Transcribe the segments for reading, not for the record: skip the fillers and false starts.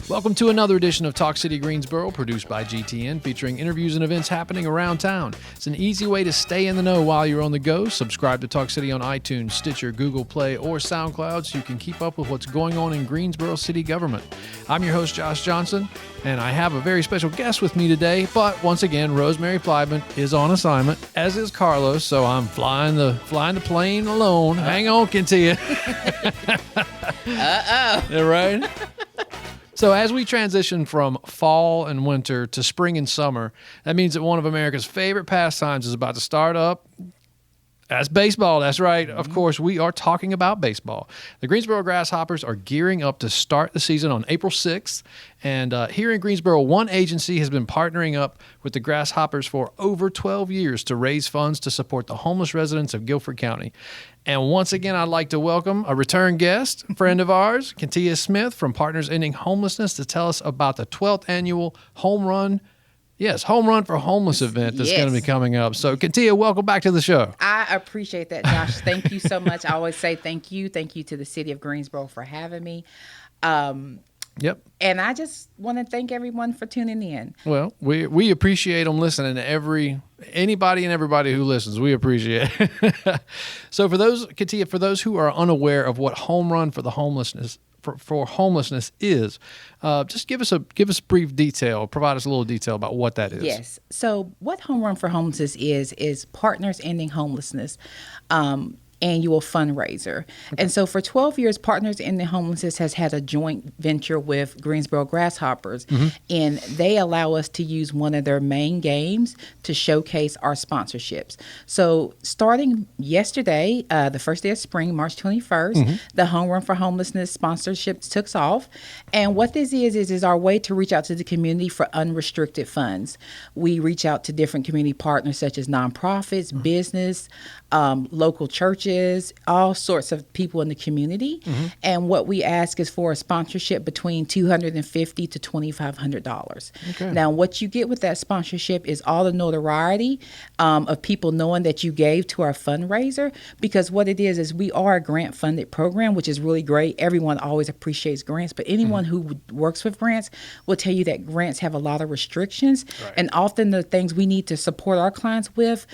Welcome to another edition of Talk City Greensboro, produced by GTN, featuring interviews and events happening around town. It's an easy way to stay in the know while you're on the go. Subscribe to Talk City on iTunes, Stitcher, Google Play, or SoundCloud so you can keep up with what's going on in Greensboro city government. I'm your host, Josh Johnson, and I have a very special guest with me today. But once again, Rosemary Plyman is on assignment, as is Carlos, so I'm flying the plane alone. Hang on, Kentia. Uh-oh. Right? So as we transition from fall and winter to spring and summer, that means that one of America's favorite pastimes is about to start up. That's baseball. That's right. Of course, we are talking about baseball. The Greensboro Grasshoppers are gearing up to start the season on April 6th. And here in Greensboro, one agency has been partnering up with the Grasshoppers for over 12 years to raise funds to support the homeless residents of Guilford County. And once again, I'd like to welcome a return guest, friend of ours, Kentia Smith from Partners Ending Homelessness, to tell us about the 12th annual Homerun for Homeless event that's going to be coming up. So, Kentia, welcome back to the show. I appreciate that, Josh. Thank you so much. I always say thank you. Thank you to the city of Greensboro for having me. Yep. And I just want to thank everyone for tuning in. Well, we appreciate them listening to anybody and everybody who listens. We appreciate it. So for those who are unaware of what Homerun for homelessness is, just give us a brief detail, provide us a little detail about what that is. Yes. So what Homerun for Homelessness is Partners Ending Homelessness. Annual fundraiser. Okay. And so for 12 years, Partners Ending Homelessness has had a joint venture with Greensboro Grasshoppers, and they allow us to use one of their main games to showcase our sponsorships. So starting yesterday, the first day of spring, March 21st, the Homerun for Homelessness sponsorships took off. And what this is our way to reach out to the community for unrestricted funds. We reach out to different community partners such as nonprofits, business, local churches, all sorts of people in the community. And what we ask is for a sponsorship between $250 to $2,500. Okay. Now, what you get with that sponsorship is all the notoriety of people knowing that you gave to our fundraiser, because what it is we are a grant-funded program, which is really great. Everyone always appreciates grants, but anyone who works with grants will tell you that grants have a lot of restrictions, and often the things we need to support our clients with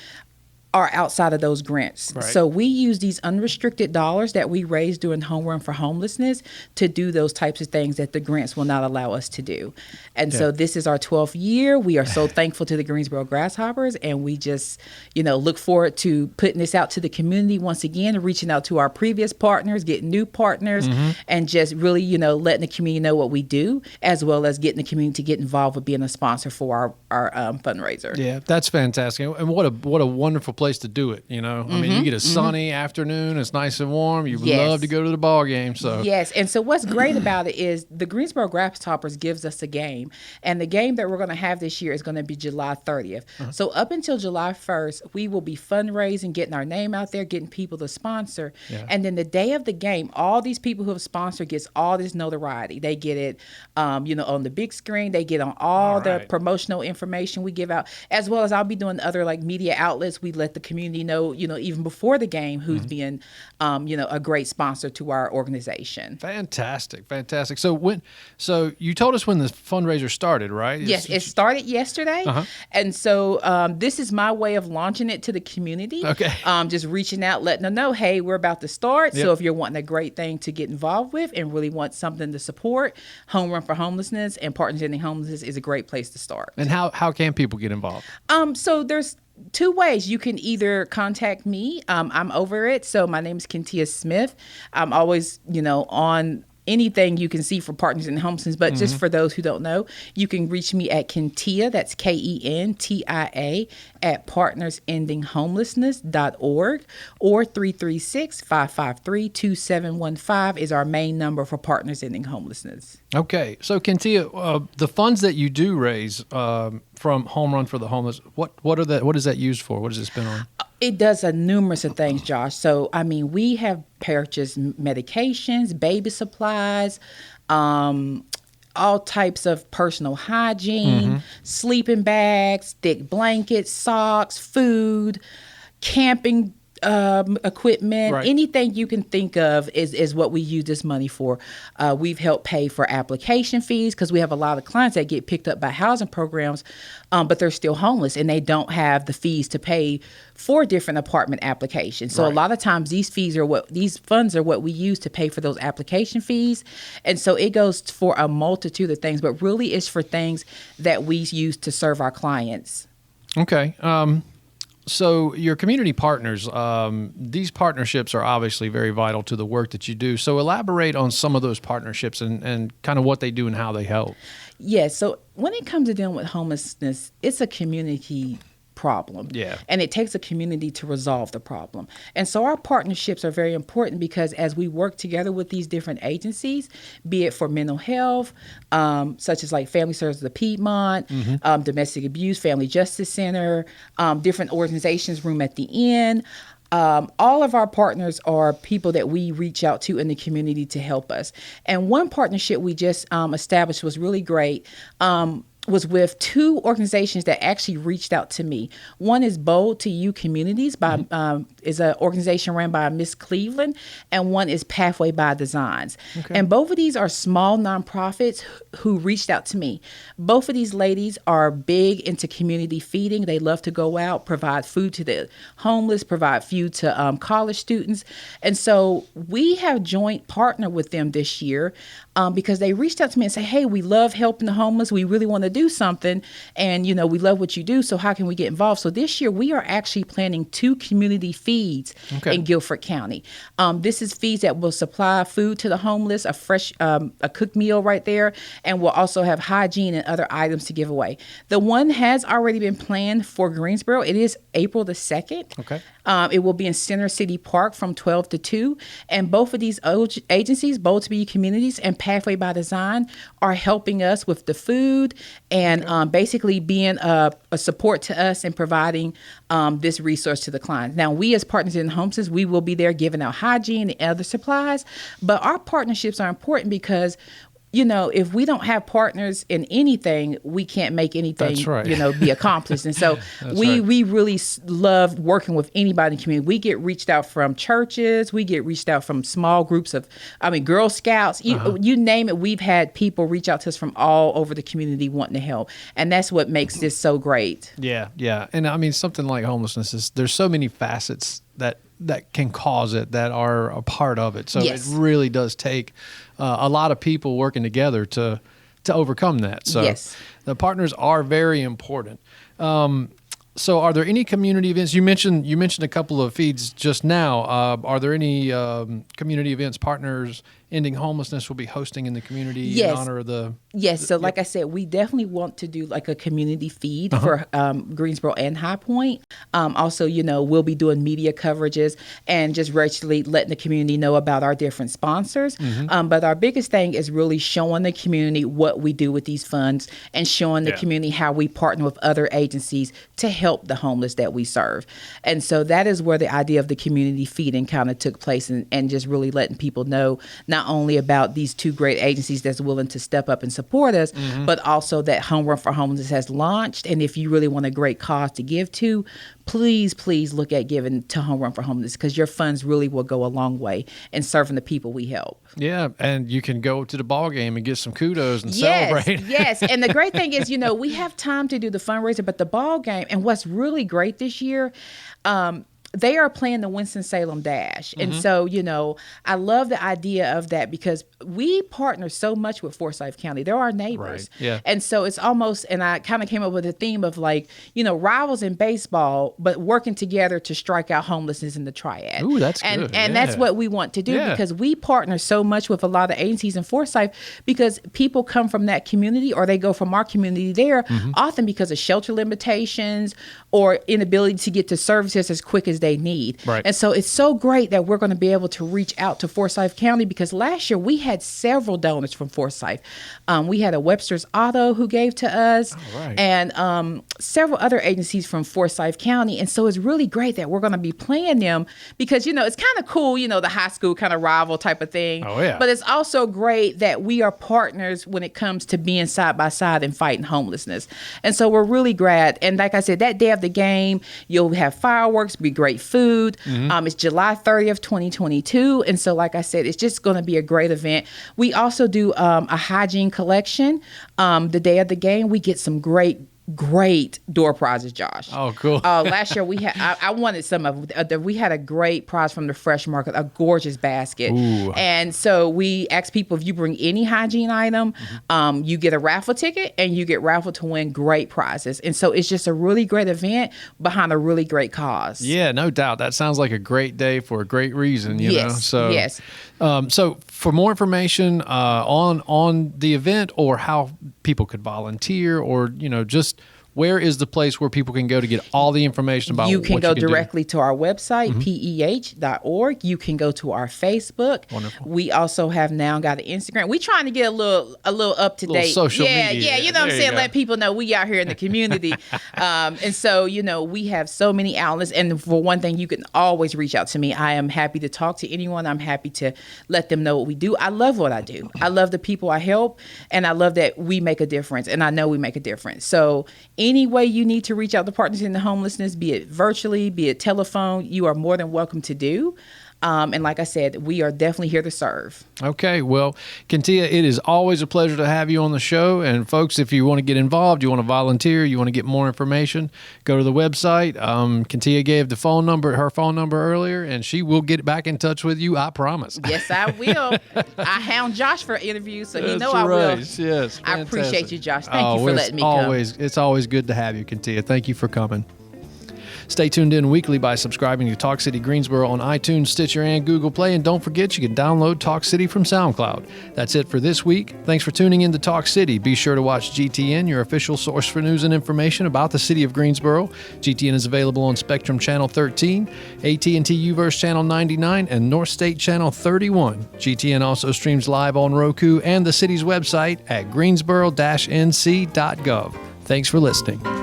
are outside of those grants. Right. So we use these unrestricted dollars that we raise during Homerun for Homelessness to do those types of things that the grants will not allow us to do. And so this is our 12th year. We are so thankful to the Greensboro Grasshoppers, and we just, look forward to putting this out to the community once again, reaching out to our previous partners, getting new partners, and just really, letting the community know what we do, as well as getting the community to get involved with being a sponsor for our fundraiser. Yeah, that's fantastic. And what a wonderful place to do it. I mean, you get a sunny afternoon, it's nice and warm, you love to go to the ball game. So and so what's great about it is the Greensboro Grasshoppers gives us a game, and the game that we're going to have this year is going to be July 30th. So up until July 1st, we will be fundraising, getting our name out there, getting people to sponsor, and then the day of the game, all these people who have sponsored gets all this notoriety. They get it on the big screen, they get on all the promotional information we give out, as well as I'll be doing other media outlets. We let the community know, even before the game, who's being, a great sponsor to our organization. Fantastic. So you told us when the fundraiser started, right? Yes, it started yesterday. And so this is my way of launching it to the community. Okay. Just reaching out, letting them know, hey, we're about to start. Yep. So if you're wanting a great thing to get involved with and really want something to support, Homerun for Homelessness and Partners Ending Homelessness is a great place to start. And how can people get involved? So there's two ways. You can either contact me. I'm over it. So my name is Kentia Smith. I'm always, on anything you can see for Partners in Homelessness, but just for those who don't know, you can reach me at Kentia, that's Kentia, at partnersendinghomelessness.org, or 336-553-2715 is our main number for Partners Ending Homelessness. Okay. So Kentia, the funds that you do raise from Homerun for the Homeless, what is that used for? What does it spend on? It does a numerous of things, Josh. So, I mean, we have purchased medications, baby supplies, all types of personal hygiene, sleeping bags, thick blankets, socks, food, camping equipment, Right. anything you can think of is what we use this money for. We've helped pay for application fees because we have a lot of clients that get picked up by housing programs, but they're still homeless and they don't have the fees to pay for different apartment applications. So Right. a lot of times these funds are what we use to pay for those application fees. And so it goes for a multitude of things, but really it's for things that we use to serve our clients. Okay. So your community partners, these partnerships are obviously very vital to the work that you do. So elaborate on some of those partnerships and kind of what they do and how they help. Yes. So when it comes to dealing with homelessness, it's a community problem. Yeah. And it takes a community to resolve the problem. And so our partnerships are very important because as we work together with these different agencies, be it for mental health, such as like Family Services of Piedmont, Domestic Abuse, Family Justice Center, different organizations, Room at the Inn, all of our partners are people that we reach out to in the community to help us. And one partnership we just established was really great. Was with two organizations that actually reached out to me. One is Bold to You Communities by is an organization ran by Miss Cleveland, and one is Pathway by Designs. Okay. And both of these are small nonprofits who reached out to me. Both of these ladies are big into community feeding. They love to go out, provide food to the homeless, provide food to college students. And so we have joint partnered with them this year because they reached out to me and said, hey, we love helping the homeless. We really want to do something. And, you know, we love what you do. So how can we get involved? So this year we are actually planning 2 community feeds in Guilford County. This is feeds that will supply food to the homeless, a fresh, a cooked meal right there. And we'll also have hygiene and other items to give away. The one has already been planned for Greensboro. It is April the 2nd. Okay. It will be in Center City Park from 12 to 2. And both of these agencies, Bold to Be Communities and Pathway by Design, are helping us with the food and basically being a support to us and providing this resource to the client. Now, we as Partners in Homelessness, we will be there giving out hygiene and other supplies. But our partnerships are important because you know, if we don't have partners in anything, we can't make anything, you know, be accomplished. And so we really love working with anybody in the community. We get reached out from churches. We get reached out from small groups of, Girl Scouts. You name it. We've had people reach out to us from all over the community wanting to help. And that's what makes this so great. Yeah, yeah. And I mean, something like homelessness there's so many facets that can cause it that are a part of it. So it really does take a lot of people working together to overcome that. So the partners are very important. So are there any community events? You mentioned a couple of feeds just now. Are there any community events Partners Ending Homelessness will be hosting in the community in honor of the... Yes. So like I said, we definitely want to do like a community feed for Greensboro and High Point. Also, you know, we'll be doing media coverages and just virtually letting the community know about our different sponsors. But our biggest thing is really showing the community what we do with these funds and showing the community how we partner with other agencies to help the homeless that we serve. And so that is where the idea of the community feeding kind of took place and just really letting people know not only about these 2 great agencies that's willing to step up and support us, but also that Homerun for Homelessness has launched. And if you really want a great cause to give to, please look at giving to Homerun for Homelessness because your funds really will go a long way in serving the people we help. Yeah, and you can go to the ball game and get some kudos and celebrate. Yes, and the great thing is, you know, we have time to do the fundraiser, but the ball game, and what's really great this year, they are playing the Winston-Salem Dash. And so, you know, I love the idea of that because we partner so much with Forsyth County. They're our neighbors. Right. Yeah. And so it's almost, and I kind of came up with a theme of like, you know, rivals in baseball, but working together to strike out homelessness in the triad. Ooh, that's good. And that's what we want to do because we partner so much with a lot of agencies in Forsyth because people come from that community or they go from our community there often because of shelter limitations or inability to get to services as quick as they need. Right. And so it's so great that we're going to be able to reach out to Forsyth County because last year we had several donors from Forsyth. We had a Webster's Auto who gave to us and several other agencies from Forsyth County. And so it's really great that we're going to be playing them because, you know, it's kind of cool, you know, the high school kind of rival type of thing. Oh, yeah. But it's also great that we are partners when it comes to being side by side and fighting homelessness. And so we're really glad. And like I said, that day of the game, you'll have fireworks, be great great food. It's July 30th, 2022. And so, like I said, it's just going to be a great event. We also do a hygiene collection. The day of the game, we get some great door prizes, Josh. Oh, cool. Last year we had, I wanted some of them. We had a great prize from the fresh market, a gorgeous basket. Ooh. And so we asked people, if you bring any hygiene item, you get a raffle ticket and you get raffle to win great prizes. And so it's just a really great event behind a really great cause. Yeah, no doubt. That sounds like a great day for a great reason, you know? So, yes. So for more information on the event or how people could volunteer or, you know, just where is the place where people can go to get all the information about you can what go you can directly to our website, peh.org. You can go to our Facebook. Wonderful. We also have now got an Instagram. We're trying to get a little up to date. Social media. Yeah, you know what I'm saying? Let people know we out here in the community. And so, you know, we have so many outlets. And for one thing, you can always reach out to me. I am happy to talk to anyone. I'm happy to let them know what we do. I love what I do. I love the people I help, and I love that we make a difference. And I know we make a difference. So any way you need to reach out to Partners in the Homelessness, be it virtually, be it telephone, you are more than welcome to do. And like I said, we are definitely here to serve. Okay. Well, Kentia, it is always a pleasure to have you on the show. And folks, if you want to get involved, you want to volunteer, you want to get more information, go to the website. Kentia gave her phone number earlier, and she will get back in touch with you. I promise. Yes, I will. I hound Josh for interviews, so he know right. I will. Yes. I appreciate you, Josh. Thank you for letting me come. It's always good to have you, Kentia. Thank you for coming. Stay tuned in weekly by subscribing to Talk City Greensboro on iTunes, Stitcher, and Google Play. And don't forget, you can download Talk City from SoundCloud. That's it for this week. Thanks for tuning in to Talk City. Be sure to watch GTN, your official source for news and information about the city of Greensboro. GTN is available on Spectrum Channel 13, AT&T UVerse Channel 99, and North State Channel 31. GTN also streams live on Roku and the city's website at greensboro-nc.gov. Thanks for listening.